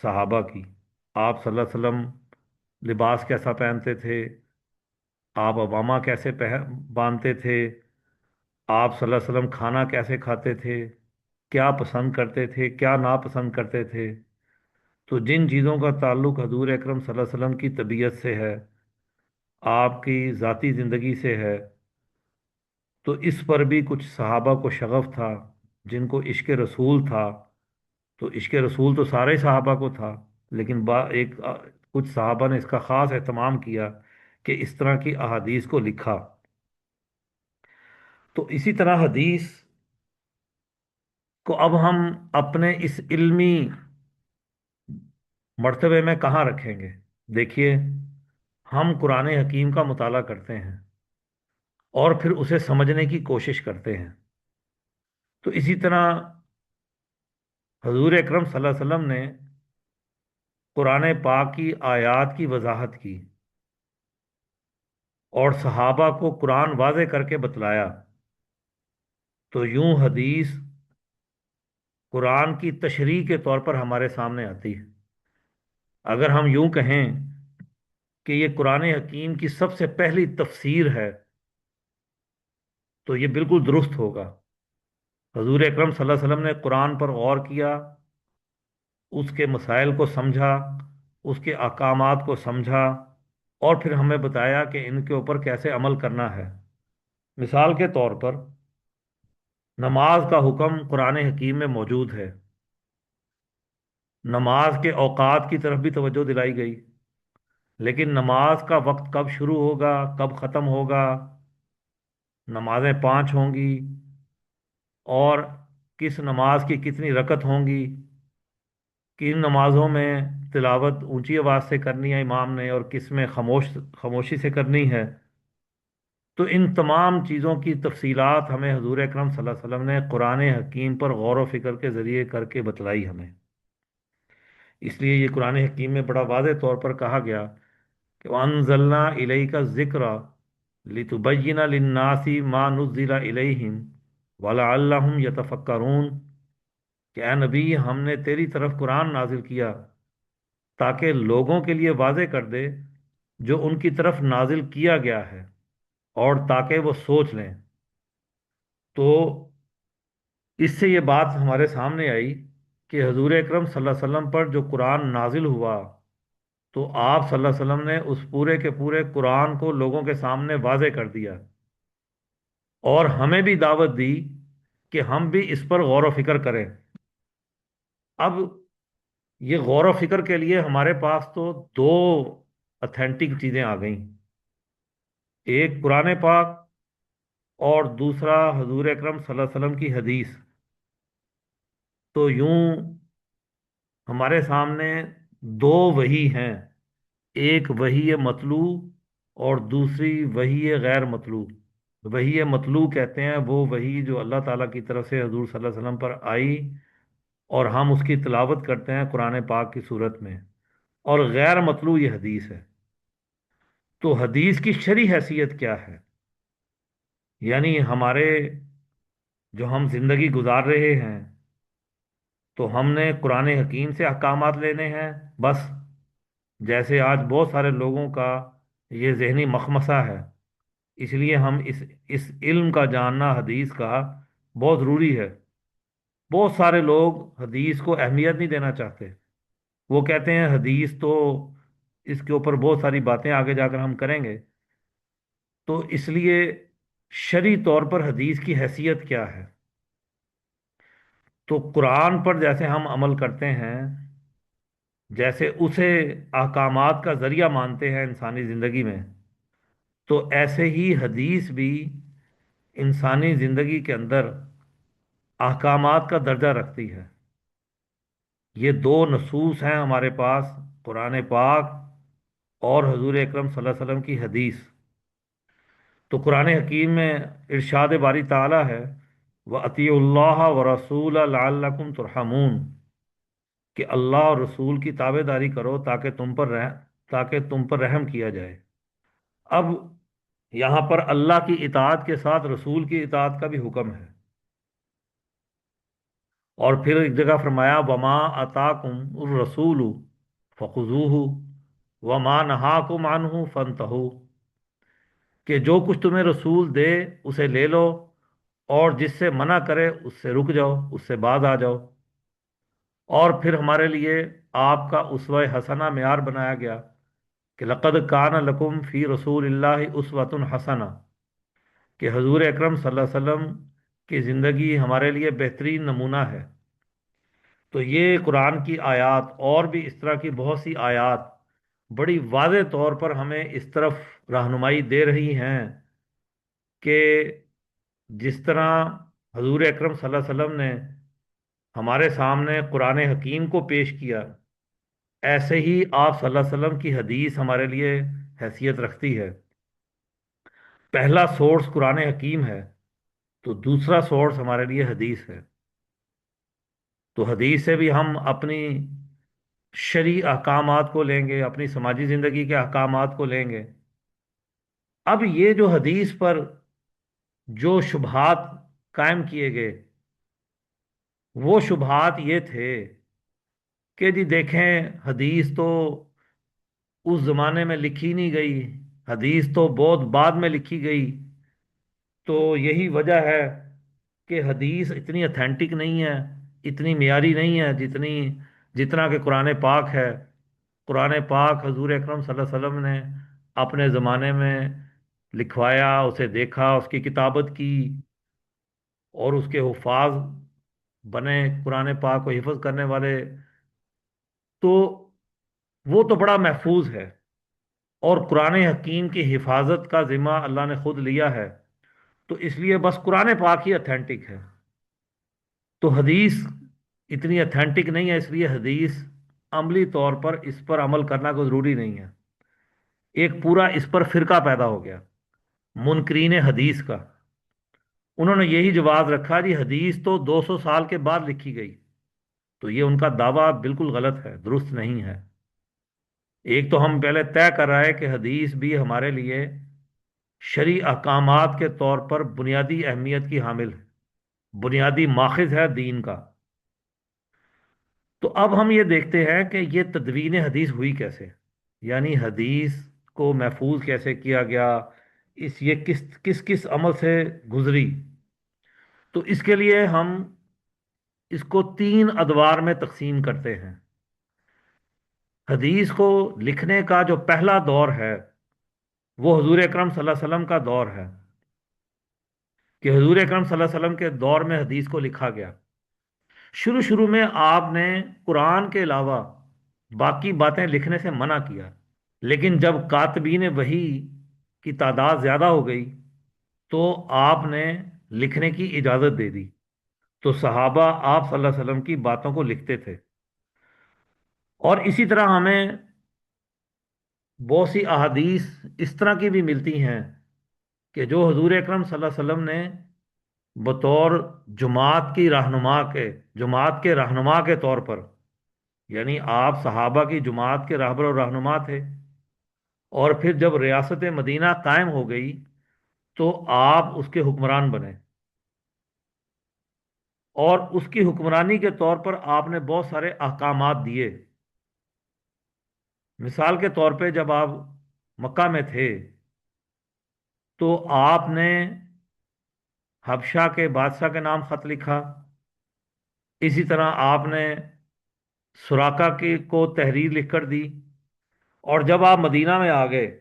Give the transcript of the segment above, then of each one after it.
صحابہ کی۔ آپ صلی اللہ علیہ وسلم لباس کیسا پہنتے تھے، آپ اباما کیسے باندھتے تھے، آپ صلی اللہ علیہ وسلم کھانا کیسے کھاتے تھے، کیا پسند کرتے تھے، کیا ناپسند کرتے تھے۔ تو جن چیزوں کا تعلق حضور اکرم صلی اللہ علیہ وسلم کی طبیعت سے ہے، آپ کی ذاتی زندگی سے ہے، تو اس پر بھی کچھ صحابہ کو شغف تھا، جن کو عشق رسول تھا۔ تو عشق رسول تو سارے صحابہ کو تھا، لیکن کچھ صحابہ نے اس کا خاص اہتمام کیا کہ اس طرح کی احادیث کو لکھا۔ تو اسی طرح حدیث کو اب ہم اپنے اس علمی مرتبے میں کہاں رکھیں گے؟ دیکھیے، ہم قرآن حکیم کا مطالعہ کرتے ہیں اور پھر اسے سمجھنے کی کوشش کرتے ہیں۔ تو اسی طرح حضور اکرم صلی اللہ علیہ وسلم نے قرآن پاک کی آیات کی وضاحت کی اور صحابہ کو قرآن واضح کر کے بتلایا۔ تو یوں حدیث قرآن کی تشریح کے طور پر ہمارے سامنے آتی ہے۔ اگر ہم یوں کہیں کہ یہ قرآن حکیم کی سب سے پہلی تفسیر ہے، تو یہ بالکل درست ہوگا۔ حضور اکرم صلی اللہ علیہ وسلم نے قرآن پر غور کیا، اس کے مسائل کو سمجھا، اس کے احکامات کو سمجھا، اور پھر ہمیں بتایا کہ ان کے اوپر کیسے عمل کرنا ہے۔ مثال کے طور پر نماز کا حکم قرآن حکیم میں موجود ہے، نماز کے اوقات کی طرف بھی توجہ دلائی گئی، لیکن نماز کا وقت کب شروع ہوگا، کب ختم ہوگا، نمازیں 5 ہوں گی، اور کس نماز کی کتنی رکعت ہوں گی، کن نمازوں میں تلاوت اونچی آواز سے کرنی ہے امام نے اور کس میں خاموشی سے کرنی ہے۔ تو ان تمام چیزوں کی تفصیلات ہمیں حضور اکرم صلی اللہ علیہ وسلم نے قرآن حکیم پر غور و فکر کے ذریعے کر کے بتلائی ہمیں۔ اس لیے یہ قرآن حکیم میں بڑا واضح طور پر کہا گیا کہ وَأَنزَلْنَا إِلَيْكَ الذِّكْرَ لِتُبَيِّنَ لِلنَّاسِ مَا نُزِّلَ إِلَيْهِمْ وَلَعَلَّهُمْ يَتَفَكَّرُونَ، کہ اے نبی، ہم نے تیری طرف قرآن نازل کیا تاکہ لوگوں کے لیے واضح کر دے جو ان کی طرف نازل کیا گیا ہے، اور تاکہ وہ سوچ لیں۔ تو اس سے یہ بات ہمارے سامنے آئی کہ حضور اکرم صلی اللہ علیہ وسلم پر جو قرآن نازل ہوا، تو آپ صلی اللہ علیہ وسلم نے اس پورے کے پورے قرآن کو لوگوں کے سامنے واضح کر دیا، اور ہمیں بھی دعوت دی کہ ہم بھی اس پر غور و فکر کریں۔ اب یہ غور و فکر کے لیے ہمارے پاس تو دو اتھینٹک چیزیں آ گئیں، ایک قرآن پاک اور دوسرا حضور اکرم صلی اللہ علیہ وسلم کی حدیث۔ تو یوں ہمارے سامنے دو وحی ہیں، ایک وحی مطلوع اور دوسری وحی غیر مطلوع۔ وحی مطلوع کہتے ہیں وہ وحی جو اللہ تعالیٰ کی طرف سے حضور صلی اللہ علیہ وسلم پر آئی اور ہم اس کی تلاوت کرتے ہیں قرآن پاک کی صورت میں، اور غیر مطلوع یہ حدیث ہے۔ تو حدیث کی شرعی حیثیت کیا ہے؟ یعنی ہمارے جو ہم زندگی گزار رہے ہیں، تو ہم نے قرآن حکیم سے احکامات لینے ہیں بس، جیسے آج بہت سارے لوگوں کا یہ ذہنی مخمصہ ہے، اس لیے ہم اس علم کا جاننا حدیث کا بہت ضروری ہے۔ بہت سارے لوگ حدیث کو اہمیت نہیں دینا چاہتے، وہ کہتے ہیں حدیث تو اس کے اوپر بہت ساری باتیں آگے جا کر ہم کریں گے۔ تو اس لیے شرعی طور پر حدیث کی حیثیت کیا ہے؟ تو قرآن پر جیسے ہم عمل کرتے ہیں، جیسے اسے احکامات کا ذریعہ مانتے ہیں انسانی زندگی میں، تو ایسے ہی حدیث بھی انسانی زندگی کے اندر احکامات کا درجہ رکھتی ہے۔ یہ دو نصوص ہیں ہمارے پاس، قرآن پاک اور حضور اکرم صلی اللہ علیہ وسلم کی حدیث۔ تو قرآن حکیم میں ارشاد باری تعالیٰ ہے وَأَطِیعُوا اللَّهَ وَرَسُولَهُ لَعَلَّکُمْ تُرْحَمُونَ، کہ اللہ اور رسول کی تابع داری کرو تاکہ تم پر رحم کیا جائے۔ اب یہاں پر اللہ کی اطاعت کے ساتھ رسول کی اطاعت کا بھی حکم ہے۔ اور پھر ایک جگہ فرمایا وما اتاکم الرسول فخذوہ وما نہاکم عنہ فانتہوا، کہ جو کچھ تمہیں رسول دے اسے لے لو، اور جس سے منع کرے اس سے رک جاؤ، اس سے باز آ جاؤ۔ اور پھر ہمارے لیے آپ کا اسوہ حسنہ معیار بنایا گیا کہ لقد کان لکم فی رسول اللہ اسوۃ حسنہ، کہ حضور اکرم صلی اللہ علیہ وسلم کی زندگی ہمارے لیے بہترین نمونہ ہے۔ تو یہ قرآن کی آیات اور بھی اس طرح کی بہت سی آیات بڑی واضح طور پر ہمیں اس طرف رہنمائی دے رہی ہیں کہ جس طرح حضور اکرم صلی اللہ علیہ وسلم نے ہمارے سامنے قرآن حکیم کو پیش کیا، ایسے ہی آپ صلی اللہ علیہ وسلم کی حدیث ہمارے لیے حیثیت رکھتی ہے۔ پہلا سورس قرآن حکیم ہے، تو دوسرا سورس ہمارے لیے حدیث ہے۔ تو حدیث سے بھی ہم اپنی شرعی احکامات کو لیں گے، اپنی سماجی زندگی کے احکامات کو لیں گے۔ اب یہ جو حدیث پر جو شبہات قائم کیے گئے، وہ شبہات یہ تھے کہ جی دیکھیں، حدیث تو اس زمانے میں لکھی نہیں گئی، حدیث تو بہت بعد میں لکھی گئی، تو یہی وجہ ہے کہ حدیث اتنی اتھینٹک نہیں ہے، اتنی معیاری نہیں ہے جتنا کہ قرآن پاک ہے۔ قرآن پاک حضور اکرم صلی اللہ علیہ وسلم نے اپنے زمانے میں لکھوایا، اسے دیکھا، اس کی کتابت کی، اور اس کے حفاظ بنے قرآن پاک کو حفظ کرنے والے، تو وہ تو بڑا محفوظ ہے۔ اور قرآن حکیم کی حفاظت کا ذمہ اللہ نے خود لیا ہے، تو اس لیے بس قرآن پاک ہی اتھینٹک ہے۔ تو حدیث اتنی اتھینٹک نہیں ہے، اس لیے حدیث عملی طور پر اس پر عمل کرنا کوئی ضروری نہیں ہے۔ ایک پورا اس پر فرقہ پیدا ہو گیا منکرین حدیث کا۔ انہوں نے یہی جواز رکھا جی حدیث تو 200 سال کے بعد لکھی گئی، تو یہ ان کا دعویٰ بالکل غلط ہے، درست نہیں ہے۔ ایک تو ہم پہلے طے کر رہا ہے کہ حدیث بھی ہمارے لیے شرعی احکامات کے طور پر بنیادی اہمیت کی حامل ہے، بنیادی ماخذ ہے دین کا۔ تو اب ہم یہ دیکھتے ہیں کہ یہ تدوین حدیث ہوئی کیسے، یعنی حدیث کو محفوظ کیسے کیا گیا، یہ کس کس کس عمل سے گزری۔ تو اس کے لیے ہم اس کو 3 ادوار میں تقسیم کرتے ہیں۔ حدیث کو لکھنے کا جو پہلا دور ہے وہ حضور اکرم صلی اللہ علیہ وسلم کا دور ہے، کہ حضور اکرم صلی اللہ علیہ وسلم کے دور میں حدیث کو لکھا گیا۔ شروع شروع میں آپ نے قرآن کے علاوہ باقی باتیں لکھنے سے منع کیا، لیکن جب کاتبین وحی کی تعداد زیادہ ہو گئی تو آپ نے لکھنے کی اجازت دے دی، تو صحابہ آپ صلی اللہ علیہ وسلم کی باتوں کو لکھتے تھے۔ اور اسی طرح ہمیں بہت سی احادیث اس طرح کی بھی ملتی ہیں کہ جو حضور اکرم صلی اللہ علیہ وسلم نے بطور جماعت کے رہنما کے طور پر، یعنی آپ صحابہ کی جماعت کے رہبر اور رہنما تھے، اور پھر جب ریاست مدینہ قائم ہو گئی تو آپ اس کے حکمران بنے، اور اس کی حکمرانی کے طور پر آپ نے بہت سارے احکامات دیے۔ مثال کے طور پہ جب آپ مکہ میں تھے تو آپ نے حبشہ کے بادشاہ کے نام خط لکھا، اسی طرح آپ نے سراقہ کی کو تحریر لکھ کر دی، اور جب آپ مدینہ میں آ گئے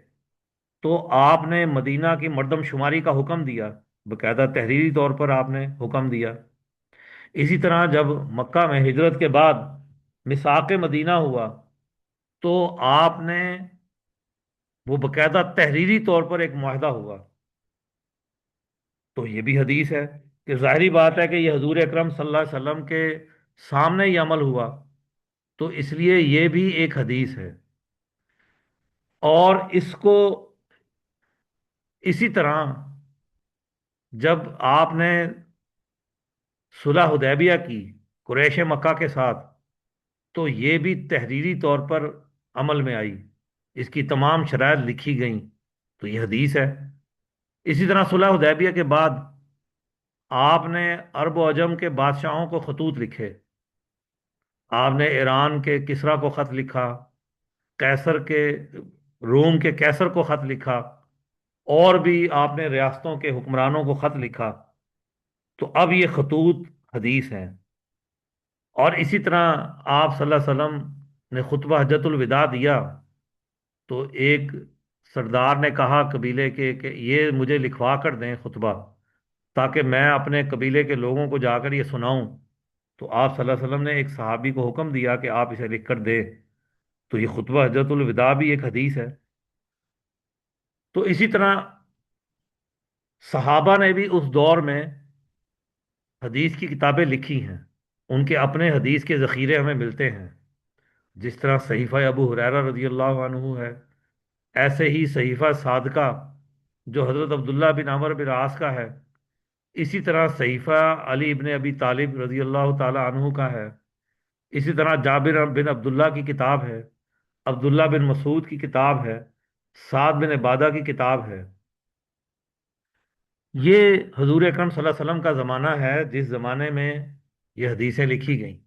تو آپ نے مدینہ کی مردم شماری کا حکم دیا، باقاعدہ تحریری طور پر آپ نے حکم دیا۔ اسی طرح جب مکہ میں ہجرت کے بعد میثاق مدینہ ہوا تو آپ نے وہ باقاعدہ تحریری طور پر ایک معاہدہ ہوا۔ تو یہ بھی حدیث ہے کہ ظاہری بات ہے کہ یہ حضور اکرم صلی اللہ علیہ وسلم کے سامنے یہ عمل ہوا، تو اس لیے یہ بھی ایک حدیث ہے۔ اور اس کو اسی طرح جب آپ نے صلح حدیبیہ کی قریش مکہ کے ساتھ، تو یہ بھی تحریری طور پر عمل میں آئی، اس کی تمام شرائط لکھی گئیں، تو یہ حدیث ہے۔ اسی طرح صلح حدیبیہ کے بعد آپ نے عرب و عجم کے بادشاہوں کو خطوط لکھے، آپ نے ایران کے کسرا کو خط لکھا، قیصر کے روم کے قیصر کو خط لکھا، اور بھی آپ نے ریاستوں کے حکمرانوں کو خط لکھا۔ تو اب یہ خطوط حدیث ہیں۔ اور اسی طرح آپ صلی اللہ علیہ وسلم نے خطبہ حجت الوداع دیا، تو ایک سردار نے کہا قبیلے کے کہ یہ مجھے لکھوا کر دیں خطبہ، تاکہ میں اپنے قبیلے کے لوگوں کو جا کر یہ سناؤں۔ تو آپ صلی اللہ علیہ وسلم نے ایک صحابی کو حکم دیا کہ آپ اسے لکھ کر دے۔ تو یہ خطبہ حجت الوداع بھی ایک حدیث ہے۔ تو اسی طرح صحابہ نے بھی اس دور میں حدیث کی کتابیں لکھی ہیں، ان کے اپنے حدیث کے ذخیرے ہمیں ملتے ہیں، جس طرح صحیفہ ابو ہریرہ رضی اللہ عنہ ہے، ایسے ہی صحیفہ صادقہ جو حضرت عبداللہ بن عمر بن عاص کا ہے، اسی طرح صحیفہ علی ابن ابی طالب رضی اللہ تعالی عنہ کا ہے، اسی طرح جابر بن عبداللہ کی کتاب ہے، عبداللہ بن مسعود کی کتاب ہے، سعد بن عبادہ کی کتاب ہے۔ یہ حضور اکرم صلی اللہ علیہ وسلم کا زمانہ ہے جس زمانے میں یہ حدیثیں لکھی گئیں۔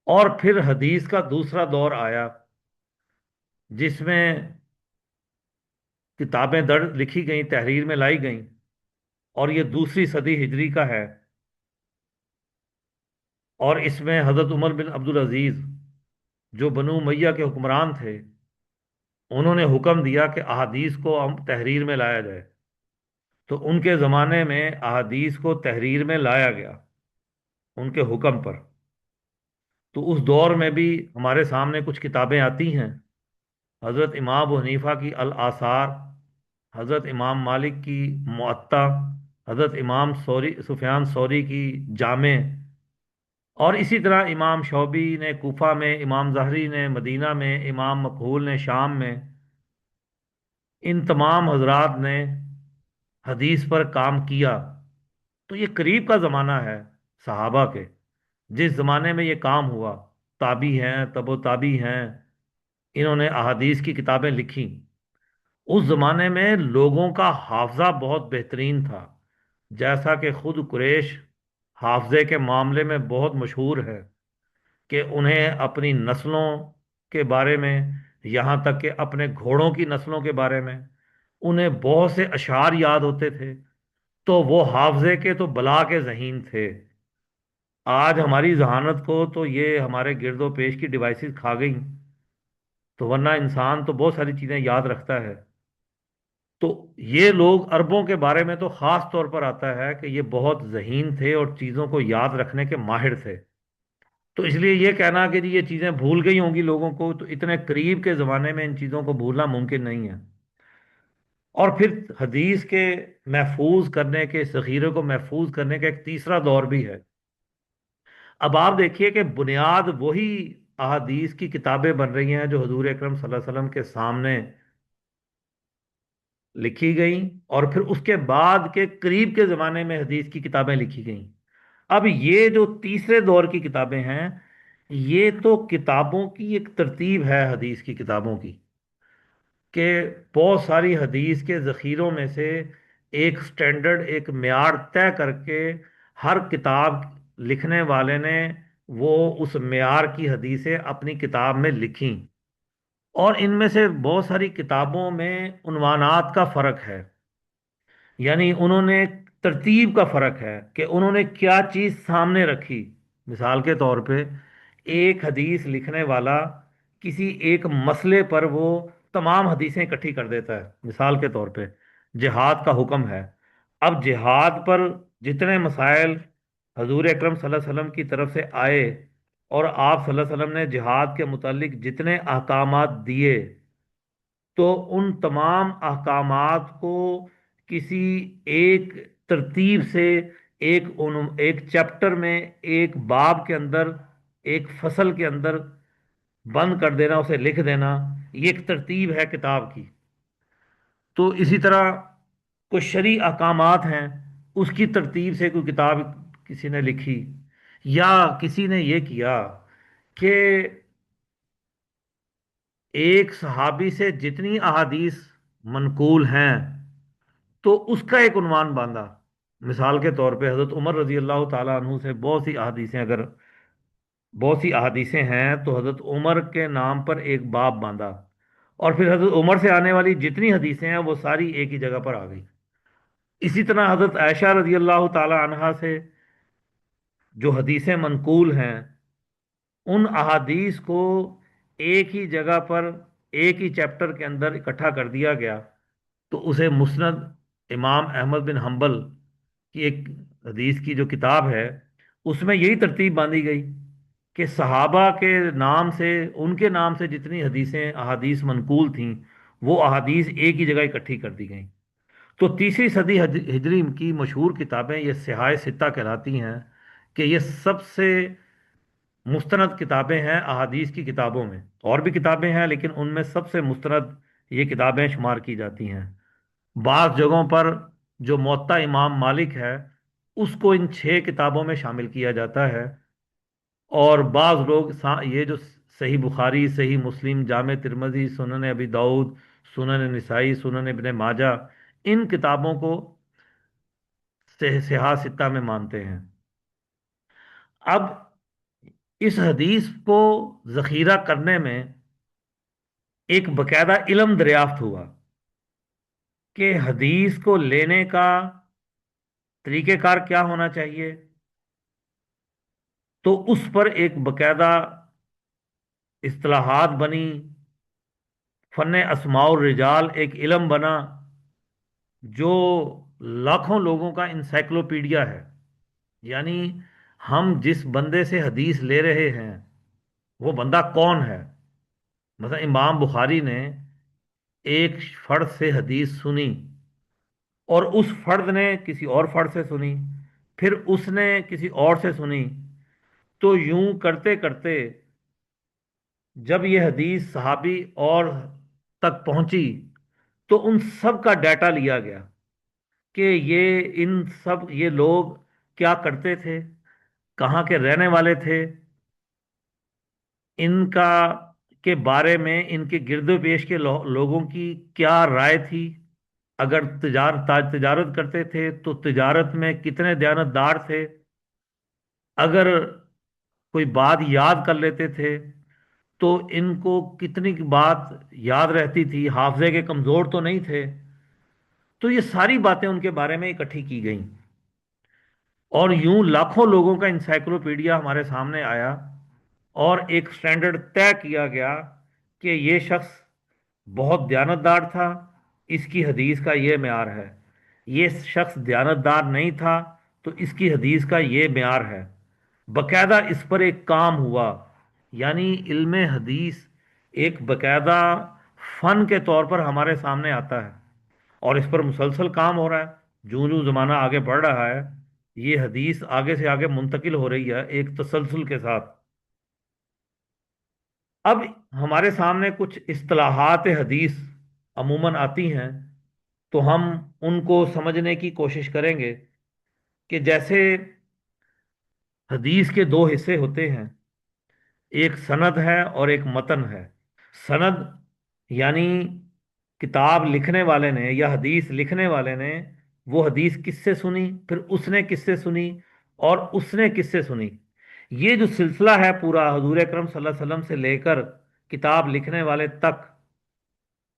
اور پھر حدیث کا دوسرا دور آیا، جس میں کتابیں درج لکھی گئیں، تحریر میں لائی گئیں، اور یہ دوسری صدی ہجری کا ہے۔ اور اس میں حضرت عمر بن عبدالعزیز جو بنو امیہ کے حکمران تھے، انہوں نے حکم دیا کہ احادیث کو ہم تحریر میں لایا جائے۔ تو ان کے زمانے میں احادیث کو تحریر میں لایا گیا ان کے حکم پر۔ تو اس دور میں بھی ہمارے سامنے کچھ کتابیں آتی ہیں، حضرت امام ابو حنیفہ کی الآثار، حضرت امام مالک کی موطا، حضرت امام سفیان ثوری کی جامع، اور اسی طرح امام شعبی نے کوفہ میں، امام ظاہری نے مدینہ میں، امام مکحول نے شام میں، ان تمام حضرات نے حدیث پر کام کیا۔ تو یہ قریب کا زمانہ ہے صحابہ کے، جس زمانے میں یہ کام ہوا۔ تابی ہیں، تبو تابی ہیں، انہوں نے احادیث کی کتابیں لکھی۔ اس زمانے میں لوگوں کا حافظہ بہت بہترین تھا، جیسا کہ خود قریش حافظے کے معاملے میں بہت مشہور ہے، کہ انہیں اپنی نسلوں کے بارے میں، یہاں تک کہ اپنے گھوڑوں کی نسلوں کے بارے میں انہیں بہت سے اشعار یاد ہوتے تھے۔ تو وہ حافظے کے تو بلا کے ذہین تھے۔ آج ہماری ذہانت کو تو یہ ہمارے گرد و پیش کی ڈیوائسز کھا گئیں، تو ورنہ انسان تو بہت ساری چیزیں یاد رکھتا ہے۔ تو یہ لوگ عربوں کے بارے میں تو خاص طور پر آتا ہے کہ یہ بہت ذہین تھے اور چیزوں کو یاد رکھنے کے ماہر تھے۔ تو اس لیے یہ کہنا کہ جی یہ چیزیں بھول گئی ہوں گی لوگوں کو، تو اتنے قریب کے زمانے میں ان چیزوں کو بھولنا ممکن نہیں ہے۔ اور پھر حدیث کے محفوظ کرنے کے، ذخیرے کو محفوظ کرنے کا ایک تیسرا دور بھی ہے۔ اب آپ دیکھیے کہ بنیاد وہی احادیث کی کتابیں بن رہی ہیں جو حضور اکرم صلی اللہ علیہ وسلم کے سامنے لکھی گئیں، اور پھر اس کے بعد کے قریب کے زمانے میں حدیث کی کتابیں لکھی گئیں۔ اب یہ جو تیسرے دور کی کتابیں ہیں، یہ تو کتابوں کی ایک ترتیب ہے حدیث کی کتابوں کی، کہ بہت ساری حدیث کے ذخیروں میں سے ایک سٹینڈرڈ، ایک معیار طے کر کے ہر کتاب لکھنے والے نے وہ اس معیار کی حدیثیں اپنی کتاب میں لکھیں۔ اور ان میں سے بہت ساری کتابوں میں عنوانات کا فرق ہے، یعنی انہوں نے ترتیب کا فرق ہے کہ انہوں نے کیا چیز سامنے رکھی۔ مثال کے طور پہ ایک حدیث لکھنے والا کسی ایک مسئلے پر وہ تمام حدیثیں اکٹھی کر دیتا ہے۔ مثال کے طور پہ جہاد کا حکم ہے، اب جہاد پر جتنے مسائل حضور اکرم صلی اللہ علیہ وسلم کی طرف سے آئے، اور آپ صلی اللہ علیہ وسلم نے جہاد کے متعلق جتنے احکامات دیے، تو ان تمام احکامات کو کسی ایک ترتیب سے، ایک چیپٹر میں، ایک باب کے اندر، ایک فصل کے اندر بند کر دینا، اسے لکھ دینا، یہ ایک ترتیب ہے کتاب کی۔ تو اسی طرح کچھ شرعی احکامات ہیں، اس کی ترتیب سے کوئی کتاب کسی نے لکھی، یا کسی نے یہ کیا کہ ایک صحابی سے جتنی احادیث منقول ہیں تو اس کا ایک عنوان باندھا، مثال کے طور پہ حضرت عمر رضی اللہ تعالیٰ عنہ سے بہت سی احادیثیں ہیں، تو حضرت عمر کے نام پر ایک باب باندھا، اور پھر حضرت عمر سے آنے والی جتنی حدیثیں ہیں وہ ساری ایک ہی جگہ پر آ گئی۔ اسی طرح حضرت عائشہ رضی اللہ تعالی عنہا سے جو حدیثیں منقول ہیں، ان احادیث کو ایک ہی جگہ پر ایک ہی چیپٹر کے اندر اکٹھا کر دیا گیا، تو اسے مسند امام احمد بن حنبل کی ایک حدیث کی جو کتاب ہے، اس میں یہی ترتیب باندھی گئی کہ صحابہ کے نام سے، ان کے نام سے جتنی احادیث منقول تھیں، وہ احادیث ایک ہی جگہ اکٹھی کر دی گئیں۔ تو تیسری صدی ہجری کی مشہور کتابیں یہ صحاح ستہ کہلاتی ہیں، کہ یہ سب سے مستند کتابیں ہیں احادیث کی کتابوں میں۔ اور بھی کتابیں ہیں لیکن ان میں سب سے مستند یہ کتابیں شمار کی جاتی ہیں۔ بعض جگہوں پر جو موطا امام مالک ہے، اس کو ان 6 کتابوں میں شامل کیا جاتا ہے، اور بعض لوگ یہ جو صحیح بخاری، صحیح مسلم، جامع ترمذی، سنن ابی داؤد، سنن نسائی، سنن ابن ماجہ، ان کتابوں کو صحاح ستہ میں مانتے ہیں۔ اب اس حدیث کو ذخیرہ کرنے میں ایک باقاعدہ علم دریافت ہوا کہ حدیث کو لینے کا طریقہ کار کیا ہونا چاہیے، تو اس پر ایک باقاعدہ اصطلاحات بنی، فن اسماء الرجال ایک علم بنا، جو لاکھوں لوگوں کا انسائکلوپیڈیا ہے۔ یعنی ہم جس بندے سے حدیث لے رہے ہیں وہ بندہ کون ہے؟ مثلا امام بخاری نے ایک فرد سے حدیث سنی، اور اس فرد نے کسی اور فرد سے سنی، پھر اس نے کسی اور سے سنی، تو یوں کرتے کرتے جب یہ حدیث صحابی اور تک پہنچی، تو ان سب کا ڈیٹا لیا گیا کہ یہ لوگ کیا کرتے تھے، کہاں کے رہنے والے تھے، ان کا کے بارے میں ان کے گرد و پیش کے لوگوں کی کیا رائے تھی، اگر تجارت کرتے تھے تو تجارت میں کتنے دیانتدار تھے، اگر کوئی بات یاد کر لیتے تھے تو ان کو کتنی بات یاد رہتی تھی، حافظے کے کمزور تو نہیں تھے۔ تو یہ ساری باتیں ان کے بارے میں اکٹھی کی گئیں، اور یوں لاکھوں لوگوں کا انسائکلوپیڈیا ہمارے سامنے آیا، اور ایک سٹینڈرڈ طے کیا گیا کہ یہ شخص بہت دیانتدار تھا، اس کی حدیث کا یہ معیار ہے، یہ شخص دیانتدار نہیں تھا تو اس کی حدیث کا یہ معیار ہے۔ باقاعدہ اس پر ایک کام ہوا، یعنی علم حدیث ایک باقاعدہ فن کے طور پر ہمارے سامنے آتا ہے، اور اس پر مسلسل کام ہو رہا ہے۔ جوں جوں زمانہ آگے بڑھ رہا ہے، یہ حدیث آگے سے آگے منتقل ہو رہی ہے ایک تسلسل کے ساتھ۔ اب ہمارے سامنے کچھ اصطلاحات حدیث عموماً آتی ہیں، تو ہم ان کو سمجھنے کی کوشش کریں گے کہ جیسے حدیث کے 2 حصے ہوتے ہیں، ایک سند ہے اور ایک متن ہے۔ سند یعنی کتاب لکھنے والے نے یا حدیث لکھنے والے نے وہ حدیث کس سے سنی، پھر اس نے کس سے سنی، اور اس نے کس سے سنی، یہ جو سلسلہ ہے پورا حضور اکرم صلی اللہ علیہ وسلم سے لے کر کتاب لکھنے والے تک،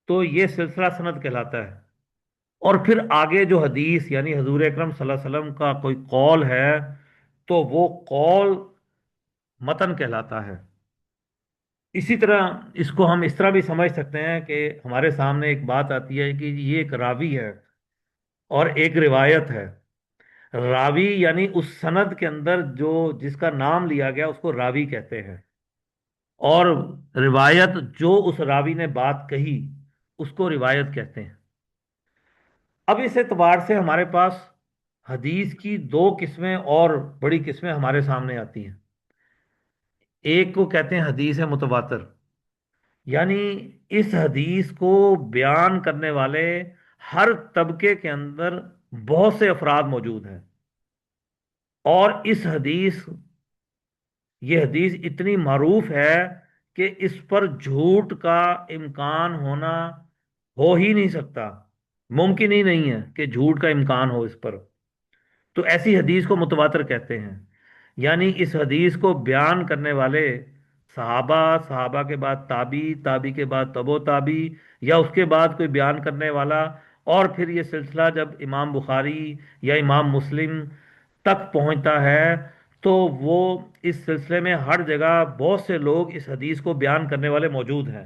تو یہ سلسلہ سند کہلاتا ہے۔ اور پھر آگے جو حدیث یعنی حضور اکرم صلی اللہ علیہ وسلم کا کوئی قول ہے، تو وہ قول متن کہلاتا ہے۔ اسی طرح اس کو ہم اس طرح بھی سمجھ سکتے ہیں کہ ہمارے سامنے ایک بات آتی ہے کہ یہ ایک راوی ہے اور ایک روایت ہے۔ راوی یعنی اس سند کے اندر جس کا نام لیا گیا اس کو راوی کہتے ہیں، اور روایت جو اس راوی نے بات کہی اس کو روایت کہتے ہیں۔ اب اس اعتبار سے ہمارے پاس حدیث کی 2 قسمیں اور بڑی قسمیں ہمارے سامنے آتی ہیں۔ ایک کو کہتے ہیں حدیث متواتر، یعنی اس حدیث کو بیان کرنے والے ہر طبقے کے اندر بہت سے افراد موجود ہیں، اور یہ حدیث اتنی معروف ہے کہ اس پر جھوٹ کا امکان ہو ہی نہیں سکتا، ممکن ہی نہیں ہے کہ جھوٹ کا امکان ہو اس پر۔ تو ایسی حدیث کو متواتر کہتے ہیں۔ یعنی اس حدیث کو بیان کرنے والے صحابہ، صحابہ کے بعد تابی، تابی کے بعد تبو تابی، یا اس کے بعد کوئی بیان کرنے والا، اور پھر یہ سلسلہ جب امام بخاری یا امام مسلم تک پہنچتا ہے، تو وہ اس سلسلے میں ہر جگہ بہت سے لوگ اس حدیث کو بیان کرنے والے موجود ہیں،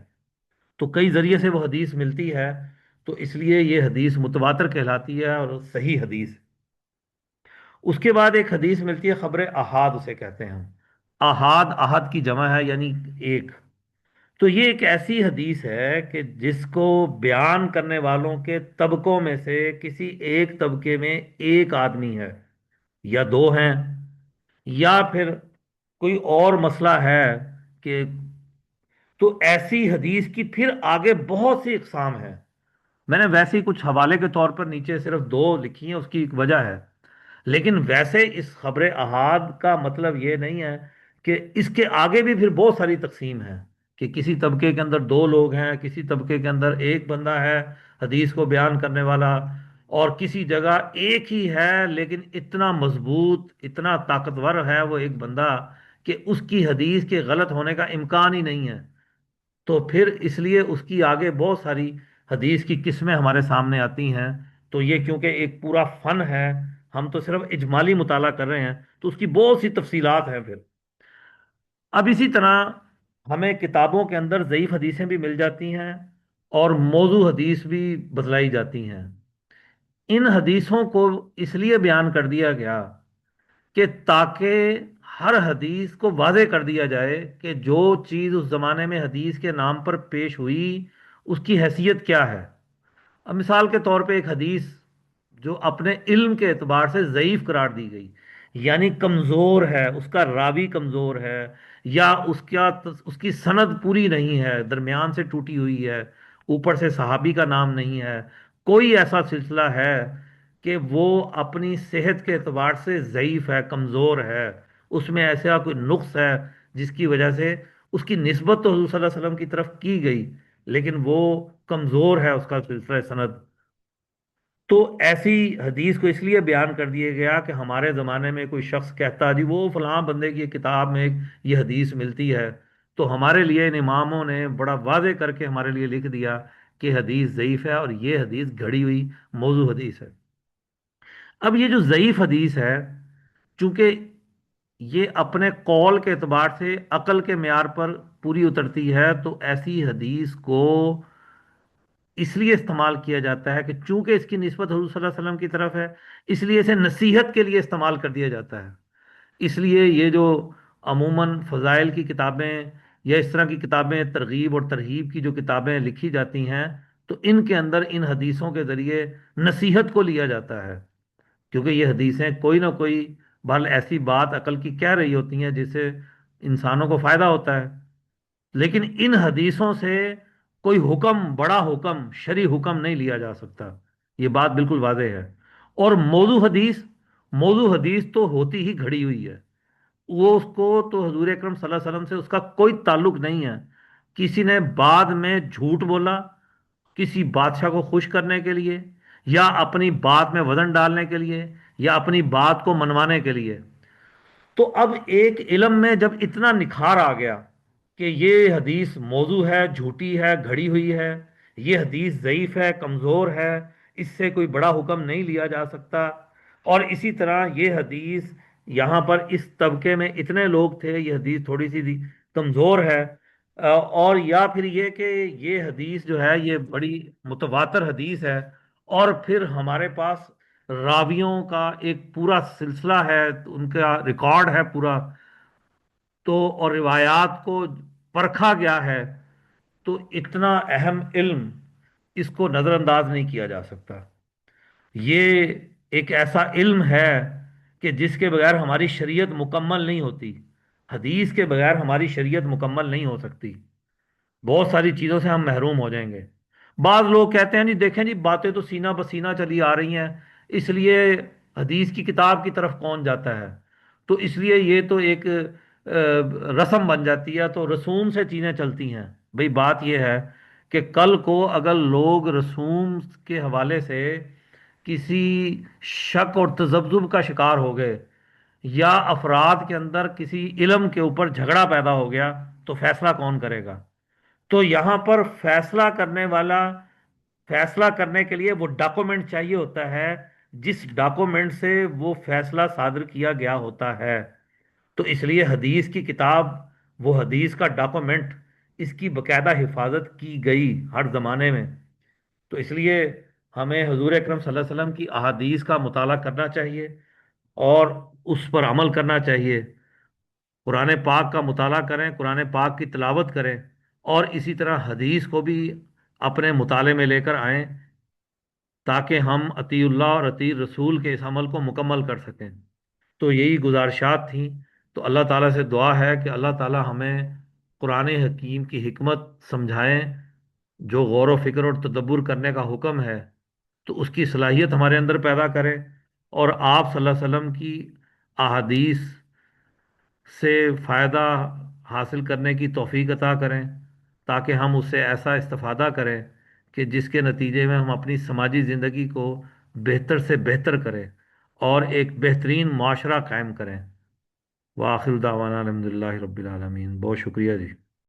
تو کئی ذریعے سے وہ حدیث ملتی ہے، تو اس لیے یہ حدیث متواتر کہلاتی ہے اور صحیح حدیث۔ اس کے بعد ایک حدیث ملتی ہے خبر احاد اسے کہتے ہیں ہم۔ احاد، احد کی جمع ہے یعنی ایک۔ تو یہ ایک ایسی حدیث ہے کہ جس کو بیان کرنے والوں کے طبقوں میں سے کسی ایک طبقے میں ایک آدمی ہے، یا دو ہیں، یا پھر کوئی اور مسئلہ ہے کہ، تو ایسی حدیث کی پھر آگے بہت سی اقسام ہیں۔ میں نے ویسے ہی کچھ حوالے کے طور پر نیچے صرف دو لکھی ہیں، اس کی ایک وجہ ہے، لیکن ویسے اس خبر احاد کا مطلب یہ نہیں ہے کہ اس کے آگے بھی پھر بہت ساری تقسیم ہے، کہ کسی طبقے کے اندر دو لوگ ہیں، کسی طبقے کے اندر ایک بندہ ہے حدیث کو بیان کرنے والا، اور کسی جگہ ایک ہی ہے لیکن اتنا مضبوط، اتنا طاقتور ہے وہ ایک بندہ کہ اس کی حدیث کے غلط ہونے کا امکان ہی نہیں ہے۔ تو پھر اس لیے اس کی آگے بہت ساری حدیث کی قسمیں ہمارے سامنے آتی ہیں۔ تو یہ کیونکہ ایک پورا فن ہے، ہم تو صرف اجمالی مطالعہ کر رہے ہیں، تو اس کی بہت سی تفصیلات ہیں پھر۔ اب اسی طرح ہمیں کتابوں کے اندر ضعیف حدیثیں بھی مل جاتی ہیں، اور موضوع حدیث بھی بتلائی جاتی ہیں۔ ان حدیثوں کو اس لیے بیان کر دیا گیا کہ تاکہ ہر حدیث کو واضح کر دیا جائے کہ جو چیز اس زمانے میں حدیث کے نام پر پیش ہوئی اس کی حیثیت کیا ہے۔ اب مثال کے طور پہ ایک حدیث جو اپنے علم کے اعتبار سے ضعیف قرار دی گئی، یعنی کمزور ہے، اس کا راوی کمزور ہے، یا اس کی سند پوری نہیں ہے، درمیان سے ٹوٹی ہوئی ہے، اوپر سے صحابی کا نام نہیں ہے، کوئی ایسا سلسلہ ہے کہ وہ اپنی صحت کے اعتبار سے ضعیف ہے، کمزور ہے، اس میں ایسا کوئی نقص ہے جس کی وجہ سے اس کی نسبت تو حضور صلی اللہ علیہ وسلم کی طرف کی گئی، لیکن وہ کمزور ہے اس کا سلسلہ سند، تو ایسی حدیث کو اس لیے بیان کر دیا گیا کہ ہمارے زمانے میں کوئی شخص کہتا جی وہ فلاں بندے کی کتاب میں یہ حدیث ملتی ہے، تو ہمارے لیے ان اماموں نے بڑا واضح کر کے ہمارے لیے لکھ دیا کہ حدیث ضعیف ہے، اور یہ حدیث گھڑی ہوئی موضوع حدیث ہے۔ اب یہ جو ضعیف حدیث ہے، چونکہ یہ اپنے قول کے اعتبار سے عقل کے معیار پر پوری اترتی ہے، تو ایسی حدیث کو اس لیے استعمال کیا جاتا ہے کہ چونکہ اس کی نسبت حضور صلی اللہ علیہ وسلم کی طرف ہے، اس لیے اسے نصیحت کے لیے استعمال کر دیا جاتا ہے۔ اس لیے یہ جو عموماً فضائل کی کتابیں یا اس طرح کی کتابیں، ترغیب اور ترہیب کی جو کتابیں لکھی جاتی ہیں، تو ان کے اندر ان حدیثوں کے ذریعے نصیحت کو لیا جاتا ہے، کیونکہ یہ حدیثیں کوئی نہ کوئی بھل ایسی بات عقل کی کہہ رہی ہوتی ہیں جس سے انسانوں کو فائدہ ہوتا ہے، لیکن ان حدیثوں سے کوئی حکم، بڑا حکم، شرعی حکم نہیں لیا جا سکتا، یہ بات بالکل واضح ہے۔ اور موضوع حدیث، موضوع حدیث تو ہوتی ہی گھڑی ہوئی ہے، وہ اس کو تو حضور اکرم صلی اللہ علیہ وسلم سے اس کا کوئی تعلق نہیں ہے، کسی نے بعد میں جھوٹ بولا کسی بادشاہ کو خوش کرنے کے لیے، یا اپنی بات میں وزن ڈالنے کے لیے، یا اپنی بات کو منوانے کے لیے، تو اب ایک علم میں جب اتنا نکھار آ گیا کہ یہ حدیث موضوع ہے، جھوٹی ہے، گھڑی ہوئی ہے، یہ حدیث ضعیف ہے، کمزور ہے، اس سے کوئی بڑا حکم نہیں لیا جا سکتا، اور اسی طرح یہ حدیث یہاں پر اس طبقے میں اتنے لوگ تھے، یہ حدیث تھوڑی سی کمزور ہے، اور یا پھر یہ کہ یہ حدیث جو ہے یہ بڑی متواتر حدیث ہے، اور پھر ہمارے پاس راویوں کا ایک پورا سلسلہ ہے، ان کا ریکارڈ ہے پورا، تو اور روایات کو پرکھا گیا ہے، تو اتنا اہم علم اس کو نظر انداز نہیں کیا جا سکتا۔ یہ ایک ایسا علم ہے کہ جس کے بغیر ہماری شریعت مکمل نہیں ہوتی، حدیث کے بغیر ہماری شریعت مکمل نہیں ہو سکتی، بہت ساری چیزوں سے ہم محروم ہو جائیں گے۔ بعض لوگ کہتے ہیں جی دیکھیں جی باتیں تو سینہ بسینہ چلی آ رہی ہیں، اس لیے حدیث کی کتاب کی طرف کون جاتا ہے، تو اس لیے یہ تو ایک رسم بن جاتی ہے، تو رسوم سے چیزیں چلتی ہیں۔ بھئی بات یہ ہے کہ کل کو اگر لوگ رسوم کے حوالے سے کسی شک اور تذبذب کا شکار ہو گئے، یا افراد کے اندر کسی علم کے اوپر جھگڑا پیدا ہو گیا، تو فیصلہ کون کرے گا؟ تو یہاں پر فیصلہ کرنے کے لیے وہ ڈاکومنٹ چاہیے ہوتا ہے، جس ڈاکومنٹ سے وہ فیصلہ صادر کیا گیا ہوتا ہے۔ تو اس لیے حدیث کی کتاب، وہ حدیث کا ڈاکومنٹ، اس کی باقاعدہ حفاظت کی گئی ہر زمانے میں۔ تو اس لیے ہمیں حضور اکرم صلی اللہ علیہ وسلم کی احادیث کا مطالعہ کرنا چاہیے اور اس پر عمل کرنا چاہیے۔ قرآن پاک کا مطالعہ کریں، قرآن پاک کی تلاوت کریں، اور اسی طرح حدیث کو بھی اپنے مطالعے میں لے کر آئیں، تاکہ ہم اطیع اللہ اور اطیع رسول کے اس عمل کو مکمل کر سکیں۔ تو یہی گزارشات تھیں۔ تو اللہ تعالیٰ سے دعا ہے کہ اللہ تعالیٰ ہمیں قرآن حکیم کی حکمت سمجھائیں، جو غور و فکر اور تدبر کرنے کا حکم ہے، تو اس کی صلاحیت ہمارے اندر پیدا کرے، اور آپ صلی اللہ علیہ وسلم کی احادیث سے فائدہ حاصل کرنے کی توفیق عطا کریں، تاکہ ہم اس سے ایسا استفادہ کریں کہ جس کے نتیجے میں ہم اپنی سماجی زندگی کو بہتر سے بہتر کریں اور ایک بہترین معاشرہ قائم کریں۔ وآخر دعوانا الحمد للہ رب العالمین۔ بہت شکریہ جی۔